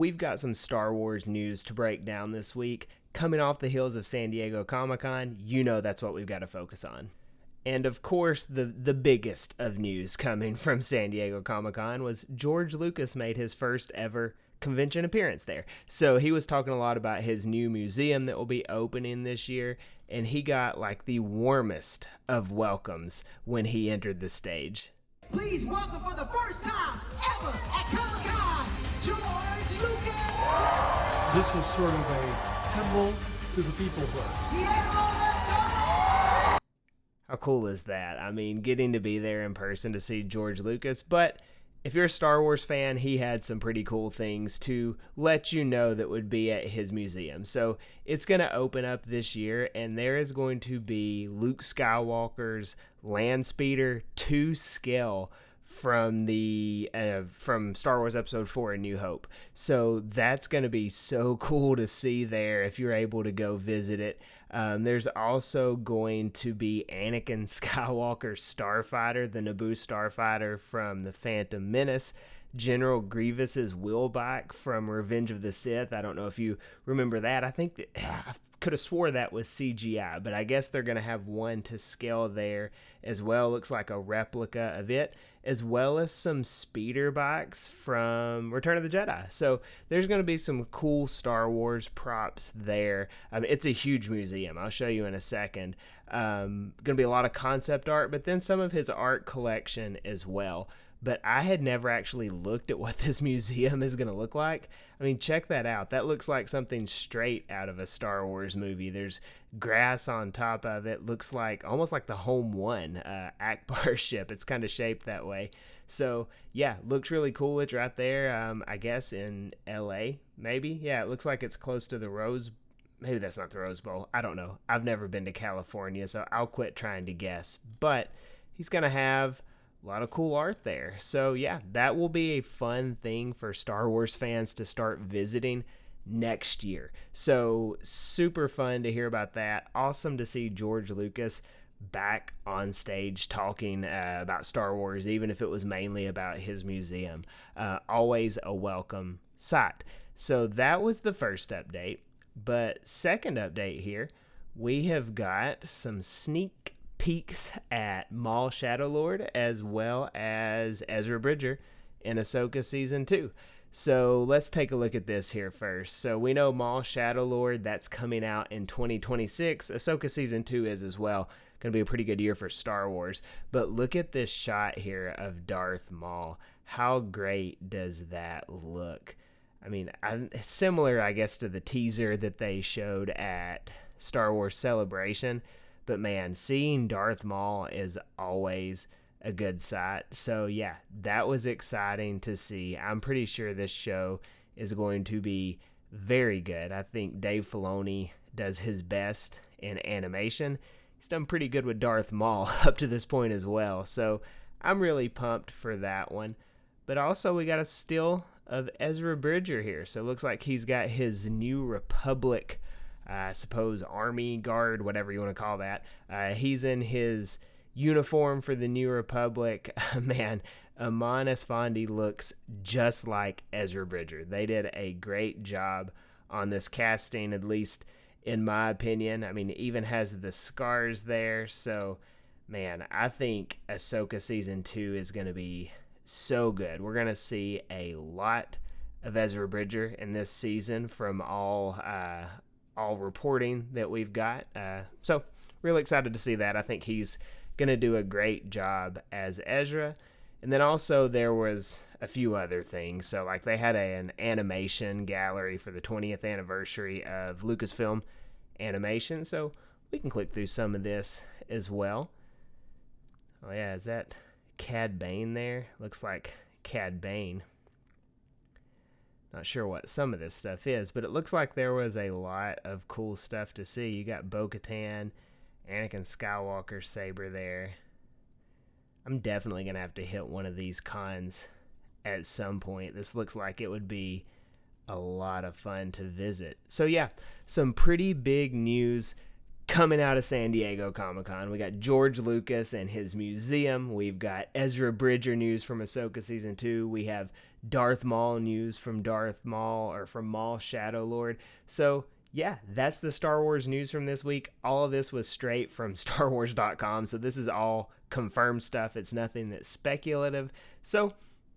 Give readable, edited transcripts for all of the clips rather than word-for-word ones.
We've got some Star Wars news to break down this week. Coming off the heels of San Diego Comic-Con, you know that's what we've got to focus on. And of course, the biggest of news coming from San Diego Comic-Con was George Lucas made his first ever convention appearance there. So he was talking a lot about his new museum that will be opening this year, and he got like the warmest of welcomes when he entered the stage. Please welcome for the first time ever at Comic-Con, George Lucas! This was sort of a temple to the people's earth. How cool is that? I mean, getting to be there in person to see George Lucas. But if you're a Star Wars fan, he had some pretty cool things to let you know that would be at his museum. So it's going to open up this year, and there is going to be Luke Skywalker's land speeder to scale from from Star Wars Episode 4: A New Hope. So that's going to be so cool to see there if you're able to go visit it. There's also going to be Anakin Skywalker's starfighter, the Naboo starfighter from The Phantom Menace, General Grievous's wheelbike from Revenge of the Sith. I don't know if you remember that. I think that I could have swore that was CGI, but I guess they're going to have one to scale there as well. Looks like a replica of it, as well as some speeder bikes from Return of the Jedi. So there's going to be some cool Star Wars props there. It's a huge museum. I'll show you in a second. Going to be a lot of concept art, but then some of his art collection as well. But I had never actually looked at what this museum is going to look like. I mean, check that out. That looks like something straight out of a Star Wars movie. There's grass on top of it. Looks like almost like the Home One Akbar ship. It's kind of shaped that way. So, yeah, looks really cool. It's right there, I guess, in L.A., maybe. Yeah, it looks like it's close to the Rose. Maybe that's not the Rose Bowl. I don't know. I've never been to California, so I'll quit trying to guess. But he's going to have a lot of cool art there. So yeah, that will be a fun thing for Star Wars fans to start visiting next year. So super fun to hear about that. Awesome to see George Lucas back on stage talking about Star Wars, even if it was mainly about his museum. Always a welcome sight. So that was the first update. But second update here, we have got some sneak peeks at Maul Shadowlord as well as Ezra Bridger in Ahsoka Season 2. So let's take a look at this here first. So we know Maul Shadowlord, that's coming out in 2026. Ahsoka Season 2 is as well. Going to be a pretty good year for Star Wars. But look at this shot here of Darth Maul. How great does that look? I mean, similar, I guess, to the teaser that they showed at Star Wars Celebration. But man, seeing Darth Maul is always a good sight. So yeah, that was exciting to see. I'm pretty sure this show is going to be very good. I think Dave Filoni does his best in animation. He's done pretty good with Darth Maul up to this point as well. So I'm really pumped for that one. But also we got a still of Ezra Bridger here. So it looks like he's got his New Republic, I suppose, army guard, whatever you want to call that. He's in his uniform for the New Republic. Man, Amon Esfandi looks just like Ezra Bridger. They did a great job on this casting, at least in my opinion. I mean, it even has the scars there. So, man, I think Ahsoka Season 2 is going to be so good. We're going to see a lot of Ezra Bridger in this season from all reporting that we've got. So really excited to see that. I think he's going to do a great job as Ezra. And then also there was a few other things. So like they had an animation gallery for the 20th anniversary of Lucasfilm Animation. So we can click through some of this as well. Oh yeah, is that Cad Bane there? Looks like Cad Bane. Not sure what some of this stuff is, but it looks like there was a lot of cool stuff to see. You got Bo-Katan, Anakin Skywalker's saber there. I'm definitely going to have to hit one of these cons at some point. This looks like it would be a lot of fun to visit. So yeah, some pretty big news coming out of San Diego Comic-Con. We got George Lucas and his museum. We've got Ezra Bridger news from Ahsoka Season 2. We have Darth Maul news from Darth Maul, or from Maul Shadow Lord. So, yeah, that's the Star Wars news from this week. All of this was straight from StarWars.com, so this is all confirmed stuff. It's nothing that's speculative. So,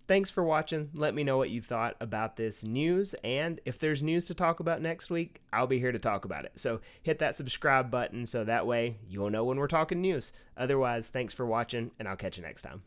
thanks for watching. Let me know what you thought about this news, and if there's news to talk about next week, I'll be here to talk about it. So hit that subscribe button so that way you'll know when we're talking news. Otherwise, thanks for watching, and I'll catch you next time.